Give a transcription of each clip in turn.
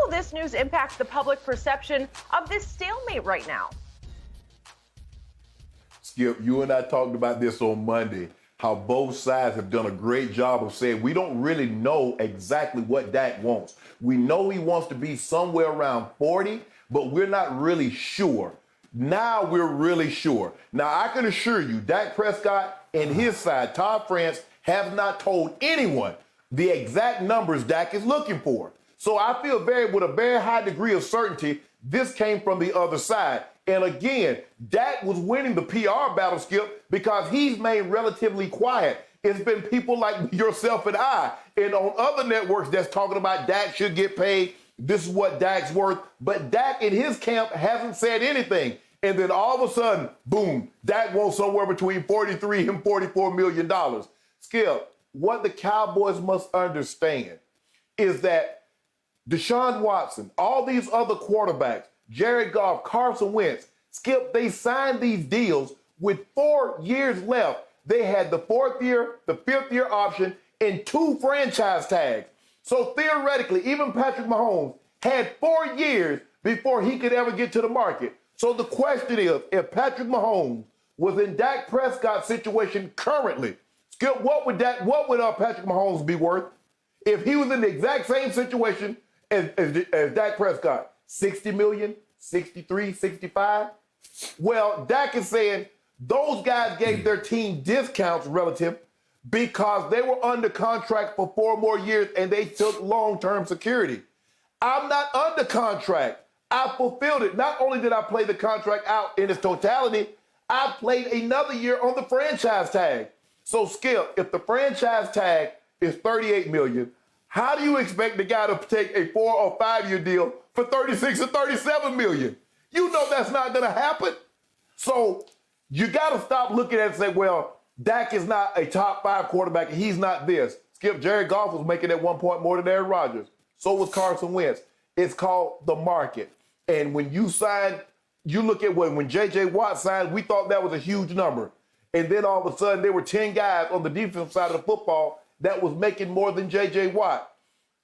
will this news impact the public perception of this stalemate right now? Skip, you and I talked about this on Monday, how both sides have done a great job of saying we don't really know exactly what Dak wants. We know he wants to be somewhere around 40, but we're not really sure. Now we're really sure. Now I can assure you, Dak Prescott and his side, Todd France, have not told anyone the exact numbers Dak is looking for. So I feel with a very high degree of certainty, this came from the other side. And again, Dak was winning the PR battle, Skip, because he's made relatively quiet. It's been people like yourself and I, and on other networks that's talking about Dak should get paid. This is what Dak's worth. But Dak in his camp hasn't said anything. And then all of a sudden, boom, Dak wants somewhere between $43 and $44 million. Skip, what the Cowboys must understand is that Deshaun Watson, all these other quarterbacks, Jared Goff, Carson Wentz, Skip, they signed these deals with 4 years left. They had the 4th year, the 5th year option, and 2 franchise tags. So theoretically, even Patrick Mahomes had 4 years before he could ever get to the market. So the question is, if Patrick Mahomes was in Dak Prescott's situation currently, Skip, what would Patrick Mahomes be worth if he was in the exact same situation as Dak Prescott? 60 million, 63, 65? Well, Dak is saying those guys gave their team discounts relative because they were under contract for 4 more years and they took long-term security. I'm not under contract. I fulfilled it. Not only did I play the contract out in its totality, I played another year on the franchise tag. So, Skip, if the franchise tag is $38 million, how do you expect the guy to take a 4 or 5 year deal for $36 or $37 million? You know that's not going to happen. So you got to stop looking at it and say, well, Dak is not a top 5 quarterback and he's not this. Skip, Jared Goff was making at one point more than Aaron Rodgers. So was Carson Wentz. It's called the market. And when you sign, you look at when J.J. Watt signed, we thought that was a huge number. And then all of a sudden there were 10 guys on the defensive side of the football that was making more than J.J. Watt.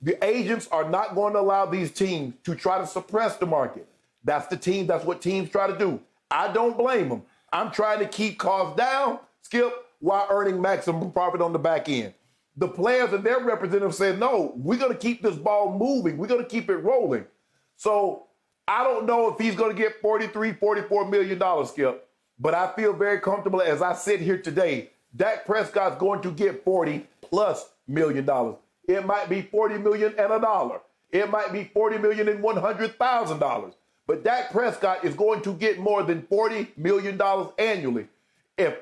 The agents are not going to allow these teams to try to suppress the market. That's what teams try to do. I don't blame them. I'm trying to keep costs down, Skip, while earning maximum profit on the back end. The players and their representatives said, no, we're going to keep this ball moving. We're going to keep it rolling. So I don't know if he's going to get $43, $44 million, Skip, but I feel very comfortable as I sit here today. Dak Prescott's going to get $40+ million. It might be $40 million and $1. It might be $40 million and $100,000. But Dak Prescott is going to get more than $40 million annually if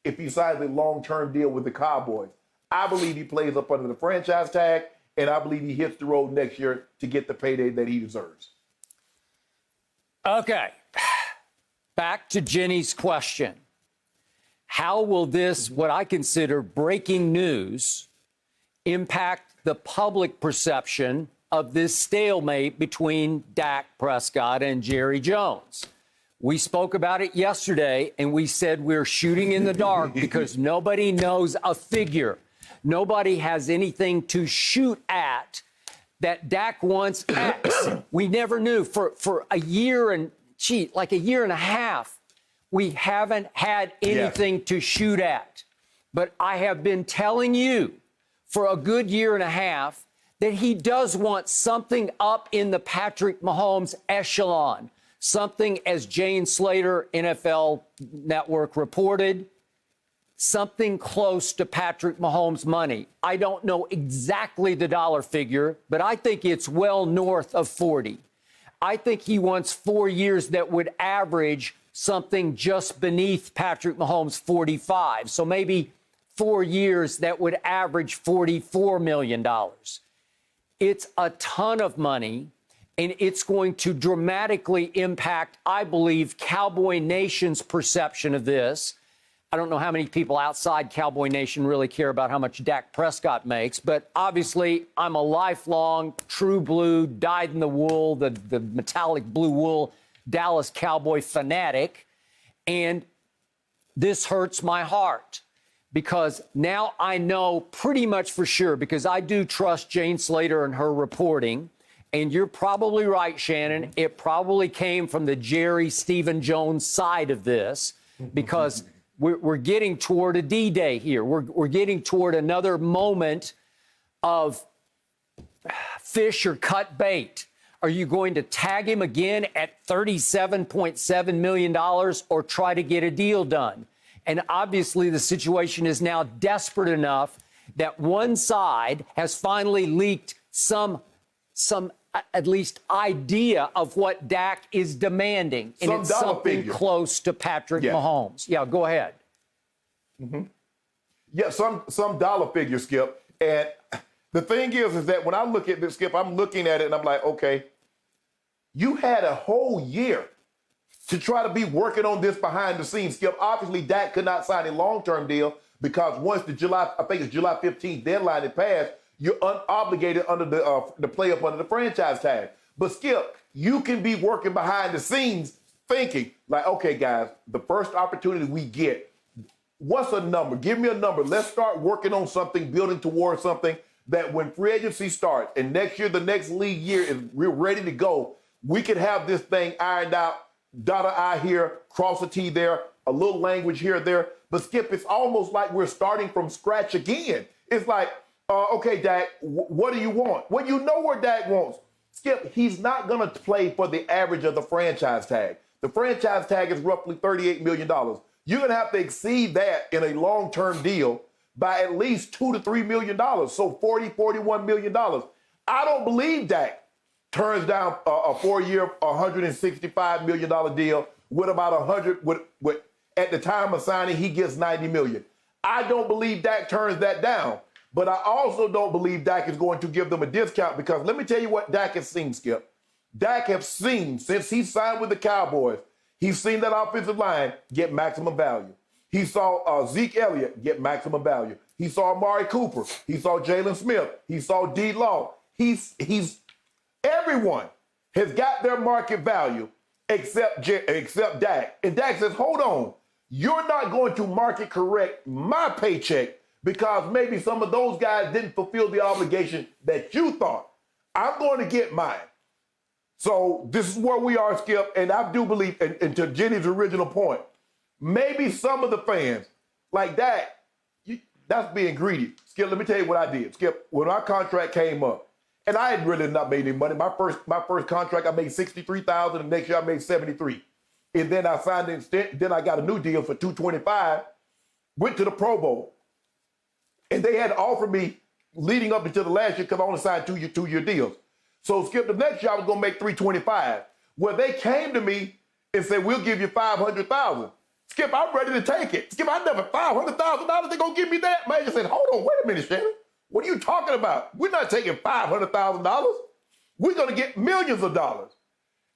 he signs a long-term deal with the Cowboys. I believe he plays up under the franchise tag, and I believe he hits the road next year to get the payday that he deserves. Okay. Back to Jenny's question. How will this, what I consider breaking news, impact the public perception of this stalemate between Dak Prescott and Jerry Jones? We spoke about it yesterday, and we said we're shooting in the dark because nobody knows a figure. Nobody has anything to shoot at that Dak wants X. We never knew for a year and, like a year and a half, we haven't had anything to shoot at. But I have been telling you for a good year and a half that he does want something up in the Patrick Mahomes echelon, something, as Jane Slater, NFL Network, reported, something close to Patrick Mahomes' money. I don't know exactly the dollar figure, but I think it's well north of 40. I think he wants 4 years that would average something just beneath Patrick Mahomes' 45. So maybe 4 years that would average $44 million. It's a ton of money, and it's going to dramatically impact, I believe, Cowboy Nation's perception of this. I don't know how many people outside Cowboy Nation really care about how much Dak Prescott makes, but obviously I'm a lifelong true blue, dyed-in-the-wool, the metallic blue wool Dallas Cowboy fanatic, and this hurts my heart because now I know pretty much for sure, because I do trust Jane Slater and her reporting, And you're probably right, Shannon. It probably came from the Jerry Stephen Jones side of this, because we're getting toward a D-Day here. We're getting toward another moment of fish or cut bait. Are you going to tag him again at $37.7 million or try to get a deal done? And obviously the situation is now desperate enough that one side has finally leaked some at least idea of what Dak is demanding. And it's something close to Patrick Mahomes. Yeah, go ahead. Yeah, some dollar figure, Skip. And the thing is that when I look at this, Skip, I'm looking at it and I'm like, okay, you had a whole year to try to be working on this behind the scenes, Skip. Obviously, Dak could not sign a long-term deal because once the July 15th deadline had passed, you're unobligated under the play up under the franchise tag. But Skip, you can be working behind the scenes thinking like, okay, guys, the first opportunity we get, what's a number? Give me a number. Let's start working on something, building towards something that when free agency starts and next year, the next league year, is we're ready to go, we could have this thing ironed out, dot an I here, cross a T there, a little language here or there. But Skip, it's almost like we're starting from scratch again. It's like, okay, Dak, what do you want? Well, you know what Dak wants. Skip, he's not going to play for the average of the franchise tag. The franchise tag is roughly $38 million. You're going to have to exceed that in a long-term deal by at least $2 to $3 million. So $41 million. I don't believe Dak turns down a 4-year, $165 million deal with about 100, with at the time of signing, he gets $90 million. I don't believe Dak turns that down, but I also don't believe Dak is going to give them a discount because let me tell you what Dak has seen, Skip. Dak has seen, since he signed with the Cowboys, he's seen that offensive line get maximum value. He saw Zeke Elliott get maximum value. He saw Amari Cooper. He saw Jalen Smith. He saw D. Law. Everyone has got their market value except Dak. And Dak says, hold on, you're not going to market correct my paycheck because maybe some of those guys didn't fulfill the obligation that you thought. I'm going to get mine. So this is where we are, Skip, and I do believe, and to Jenny's original point, maybe some of the fans, like Dak, that's being greedy. Skip, let me tell you what I did. Skip, when our contract came up, and I had really not made any money. My first contract, I made $63,000, and next year I made $73,000. And then I signed an extent, then I got a new deal for $225,000, went to the Pro Bowl. And they had offered me leading up until the last year because I only signed two-year deals. So Skip, the next year I was gonna make $325,000. Well, they came to me and said, we'll give you $500,000. Skip, I'm ready to take it. Skip, I never $500,000. They gonna give me that? Man, just said, hold on, wait a minute, Shannon. What are you talking about? We're not taking $500,000. We're gonna get millions of dollars.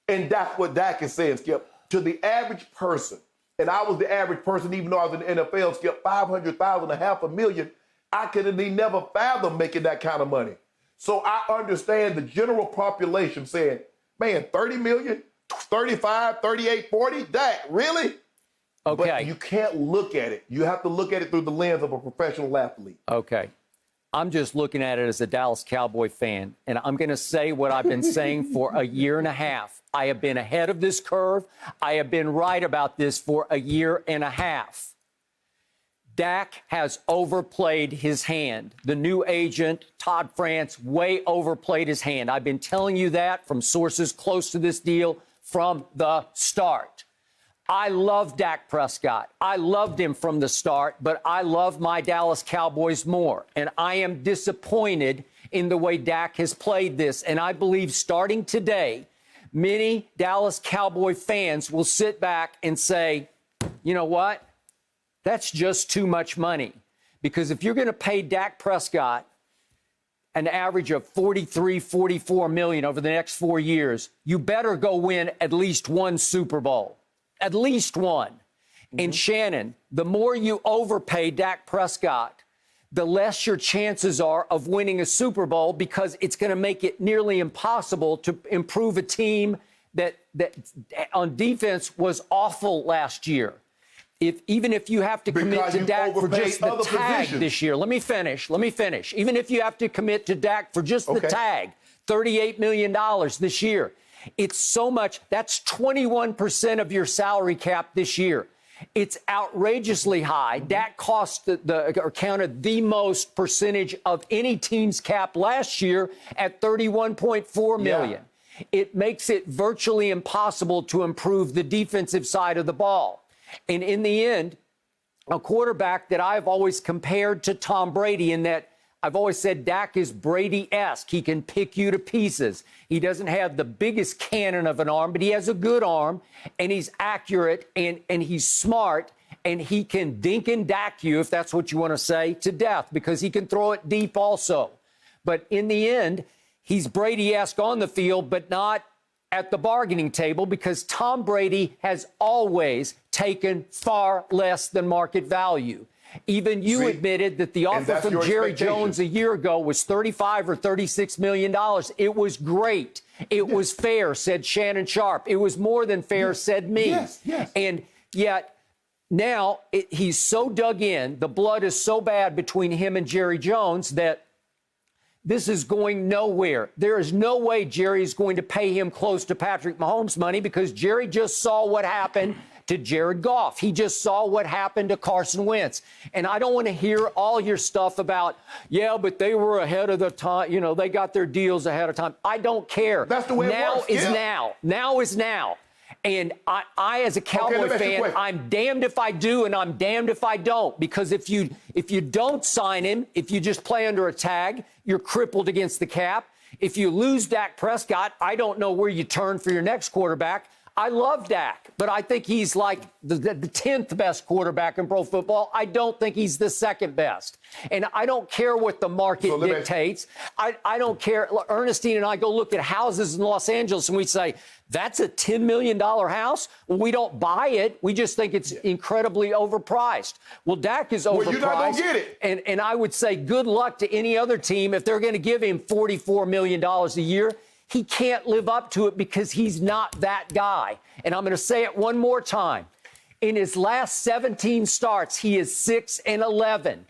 And that's what Dak is saying, Skip. To the average person, and I was the average person even though I was in the NFL, Skip, $500,000, $500,000, I could have never fathomed making that kind of money. So I understand the general population saying, man, 30 million, 35, 38, 40, Dak, really? Okay. But you can't look at it. You have to look at it through the lens of a professional athlete. Okay. I'm just looking at it as a Dallas Cowboy fan, and I'm going to say what I've been saying for a year and a half. I have been ahead of this curve. I have been right about this for a year and a half. Dak has overplayed his hand. The new agent, Todd France, way overplayed his hand. I've been telling you that from sources close to this deal from the start. I love Dak Prescott. I loved him from the start, but I love my Dallas Cowboys more. And I am disappointed in the way Dak has played this. And I believe starting today, many Dallas Cowboy fans will sit back and say, you know what? That's just too much money. Because if you're going to pay Dak Prescott an average of $44 million over the next 4 years, you better go win at least one Super Bowl. At least one. And Shannon, the more you overpay Dak Prescott, the less your chances are of winning a Super Bowl because it's going to make it nearly impossible to improve a team that on defense was awful last year. Even if you have to commit to Dak for just the tag this year. Let me finish. Even if you have to commit to Dak for just the tag, $38 million this year. It's so much. That's 21% of your salary cap this year. It's outrageously high. Dak cost or counted the most percentage of any team's cap last year at $31.4 million. Yeah. It makes it virtually impossible to improve the defensive side of the ball. And in the end, a quarterback that I've always compared to Tom Brady, in that I've always said Dak is Brady-esque. He can pick you to pieces. He doesn't have the biggest cannon of an arm, but he has a good arm, and he's accurate, and he's smart, and he can dink and dack you, if that's what you want to say, to death, because he can throw it deep also. But in the end, he's Brady-esque on the field, but not at the bargaining table, because Tom Brady has always taken far less than market value. Even you admitted that the offer from Jerry Jones a year ago was $35 or $36 million. It was great. It was fair, said Shannon Sharpe. It was more than fair, said me. Yes. And yet now he's so dug in, the blood is so bad between him and Jerry Jones that this is going nowhere. There is no way Jerry is going to pay him close to Patrick Mahomes' money, because Jerry just saw what happened to Jared Goff. He just saw what happened to Carson Wentz. And I don't want to hear all your stuff about, yeah, but they were ahead of the time. You know, they got their deals ahead of time. I don't care. That's the way it works. Now is now. Now is now. And I as a Cowboy fan, I'm damned if I do and I'm damned if I don't. Because if you don't sign him, if you just play under a tag, you're crippled against the cap. If you lose Dak Prescott, I don't know where you turn for your next quarterback. I love Dak, but I think he's like the 10th best quarterback in pro football. I don't think he's the second best. And I don't care what the market dictates. I don't care. Ernestine and I go look at houses in Los Angeles and we say, that's a $10 million house? Well, we don't buy it. We just think it's incredibly overpriced. Well, Dak is overpriced. Well, you're not going to get it. And I would say good luck to any other team if they're going to give him $44 million a year. He can't live up to it because he's not that guy. And I'm going to say it one more time. In his last 17 starts, he is 6-11.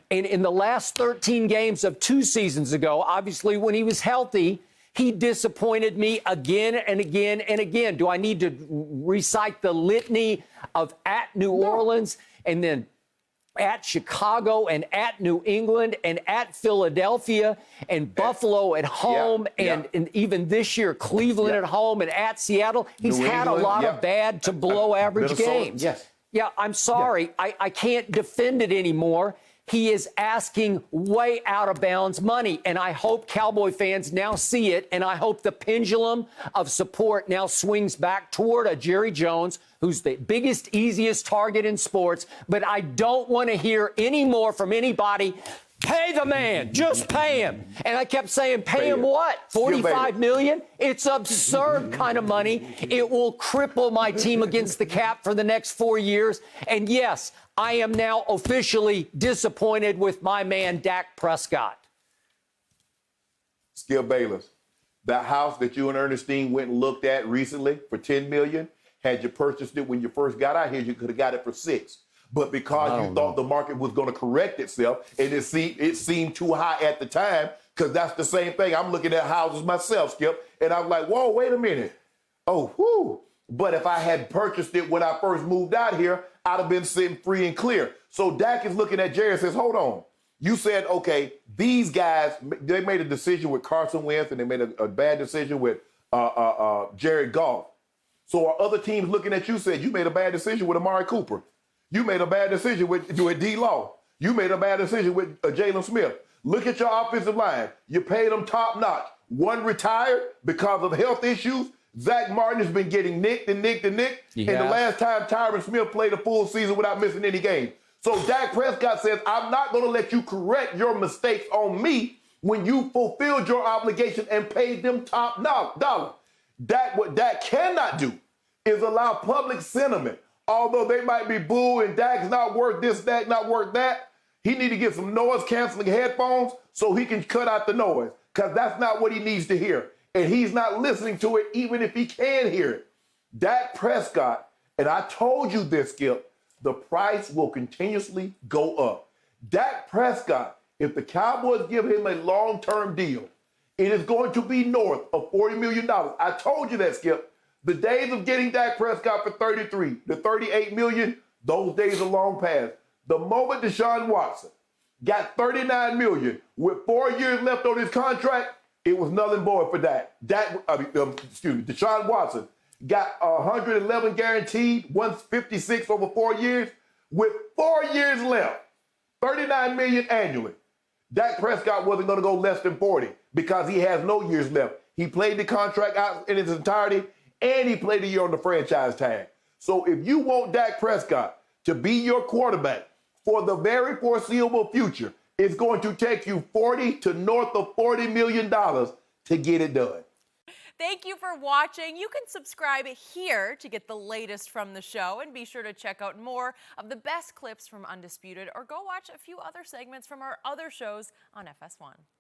And in the last 13 games of 2 seasons ago, obviously when he was healthy, he disappointed me again and again and again. Do I need to recite the litany of at New Orleans and then at Chicago and at New England and at Philadelphia and Buffalo at home and even this year Cleveland at home and at Seattle? He's had a lot of bad to below average games. Yeah, I'm sorry. I can't defend it anymore. He is asking way out of bounds money, and I hope Cowboy fans now see it, and I hope the pendulum of support now swings back toward a Jerry Jones, who's the biggest, easiest target in sports. But I don't want to hear any more from anybody. Pay the man. Just pay him. And I kept saying, pay him what? $45 million? It's absurd kind of money. It will cripple my team against the cap for the next 4 years. And yes, I am now officially disappointed with my man, Dak Prescott. Skip Bayless, that house that you and Ernestine went and looked at recently for $10 million, had you purchased it when you first got out here, you could have got it for $6 million. But because you thought the market was going to correct itself, and it seemed too high at the time, because that's the same thing. I'm looking at houses myself, Skip, and I'm like, whoa, wait a minute. Oh, whew. But if I had purchased it when I first moved out here, I'd have been sitting free and clear. So Dak is looking at Jerry and says, hold on. You said, okay, these guys, they made a decision with Carson Wentz, and they made a bad decision with Jared Goff. So are other teams looking at you said, you made a bad decision with Amari Cooper. You made a bad decision with D-Law. You made a bad decision with Jalen Smith. Look at your offensive line. You paid them top notch. One retired because of health issues. Zach Martin has been getting nicked. And the last time Tyron Smith played a full season without missing any game. So Dak Prescott says, I'm not going to let you correct your mistakes on me when you fulfilled your obligation and paid them top dollar. What Dak cannot do is allow public sentiment. Although they might be boo and Dak's not worth this, Dak not worth that, he need to get some noise-canceling headphones so he can cut out the noise, because that's not what he needs to hear. And he's not listening to it even if he can hear it. Dak Prescott, and I told you this, Skip, the price will continuously go up. Dak Prescott, if the Cowboys give him a long-term deal, It is going to be north of $40 million. I told you that, Skip. The days of getting Dak Prescott for 33 to 38 million, those days are long past. The moment Deshaun Watson got 39 million with 4 years left on his contract, it was nothing more for Dak. Deshaun Watson got 111 guaranteed, 156 over 4 years. With 4 years left, 39 million annually. Dak Prescott wasn't going to go less than 40 because he has no years left. He played the contract out in its entirety, and he played a year on the franchise tag. So if you want Dak Prescott to be your quarterback for the very foreseeable future, it's going to take you 40 to north of $40 million to get it done. Thank you for watching. You can subscribe here to get the latest from the show, and be sure to check out more of the best clips from Undisputed, or go watch a few other segments from our other shows on FS1.